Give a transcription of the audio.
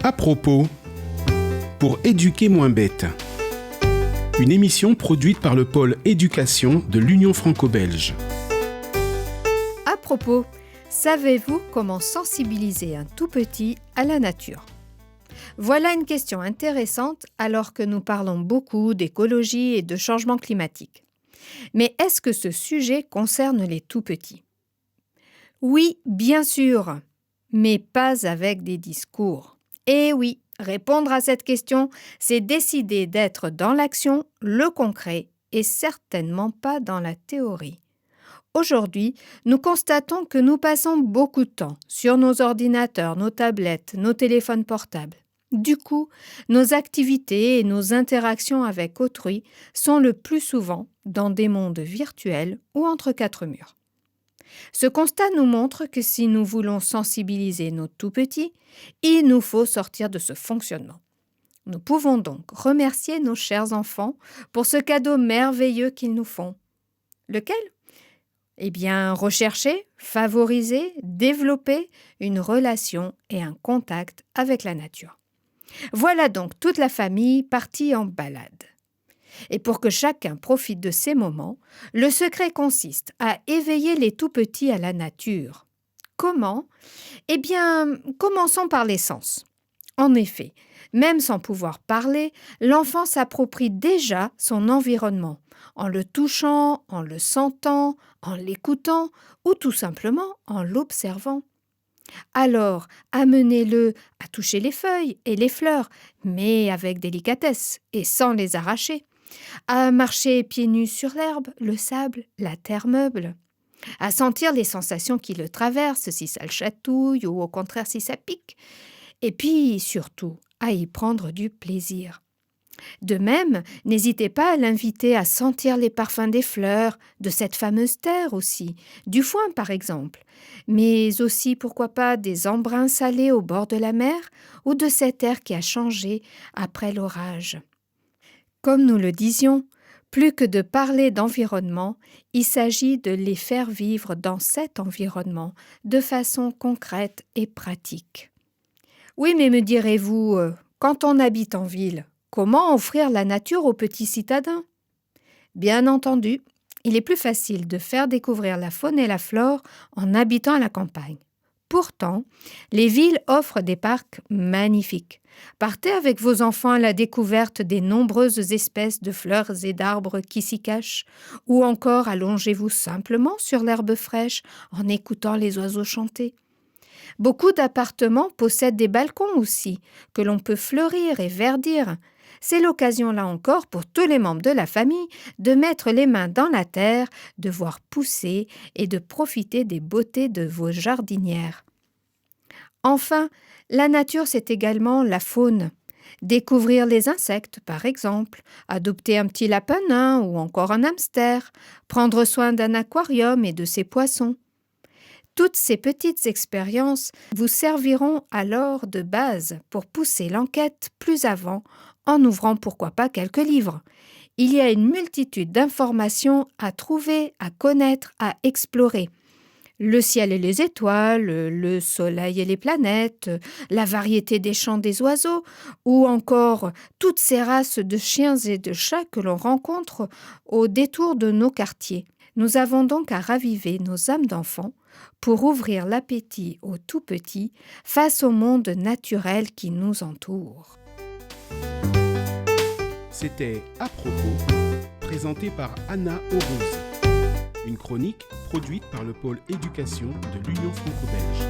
À propos, pour éduquer moins bête. Une émission produite par le pôle éducation de l'Union franco-belge. À propos, savez-vous comment sensibiliser un tout petit à la nature ? Voilà une question intéressante alors que nous parlons beaucoup d'écologie et de changement climatique. Mais est-ce que ce sujet concerne les tout petits ? Oui, bien sûr, mais pas avec des discours. Et oui, répondre à cette question, c'est décider d'être dans l'action, le concret, et certainement pas dans la théorie. Aujourd'hui, nous constatons que nous passons beaucoup de temps sur nos ordinateurs, nos tablettes, nos téléphones portables. Du coup, nos activités et nos interactions avec autrui sont le plus souvent dans des mondes virtuels ou entre quatre murs. Ce constat nous montre que si nous voulons sensibiliser nos tout-petits, il nous faut sortir de ce fonctionnement. Nous pouvons donc remercier nos chers enfants pour ce cadeau merveilleux qu'ils nous font. Lequel ? Eh bien, rechercher, favoriser, développer une relation et un contact avec la nature. Voilà donc toute la famille partie en balade. Et pour que chacun profite de ces moments, le secret consiste à éveiller les tout-petits à la nature. Comment ? Eh bien, commençons par les sens. En effet, même sans pouvoir parler, l'enfant s'approprie déjà son environnement, en le touchant, en le sentant, en l'écoutant ou tout simplement en l'observant. Alors, amenez-le à toucher les feuilles et les fleurs, mais avec délicatesse et sans les arracher, à marcher pieds nus sur l'herbe, le sable, la terre meuble, à sentir les sensations qui le traversent, si ça le chatouille ou au contraire si ça pique, et puis surtout à y prendre du plaisir. De même, n'hésitez pas à l'inviter à sentir les parfums des fleurs, de cette fameuse terre aussi, du foin par exemple, mais aussi pourquoi pas des embruns salés au bord de la mer ou de cet air qui a changé après l'orage. Comme nous le disions, plus que de parler d'environnement, il s'agit de les faire vivre dans cet environnement de façon concrète et pratique. Oui, mais me direz-vous, quand on habite en ville, comment offrir la nature aux petits citadins ? Bien entendu, il est plus facile de faire découvrir la faune et la flore en habitant à la campagne. Pourtant, les villes offrent des parcs magnifiques. Partez avec vos enfants à la découverte des nombreuses espèces de fleurs et d'arbres qui s'y cachent, ou encore allongez-vous simplement sur l'herbe fraîche en écoutant les oiseaux chanter. Beaucoup d'appartements possèdent des balcons aussi, que l'on peut fleurir et verdir. C'est l'occasion là encore pour tous les membres de la famille de mettre les mains dans la terre, de voir pousser et de profiter des beautés de vos jardinières. Enfin, la nature, c'est également la faune. Découvrir les insectes, par exemple, adopter un petit lapin nain ou encore un hamster, prendre soin d'un aquarium et de ses poissons. Toutes ces petites expériences vous serviront alors de base pour pousser l'enquête plus avant en ouvrant pourquoi pas quelques livres. Il y a une multitude d'informations à trouver, à connaître, à explorer. Le ciel et les étoiles, le soleil et les planètes, la variété des chants des oiseaux, ou encore toutes ces races de chiens et de chats que l'on rencontre au détour de nos quartiers. Nous avons donc à raviver nos âmes d'enfants pour ouvrir l'appétit aux tout-petits face au monde naturel qui nous entoure. C'était À propos, présenté par Anna Aurouze. Une chronique produite par le pôle éducation de l'Union franco-belge.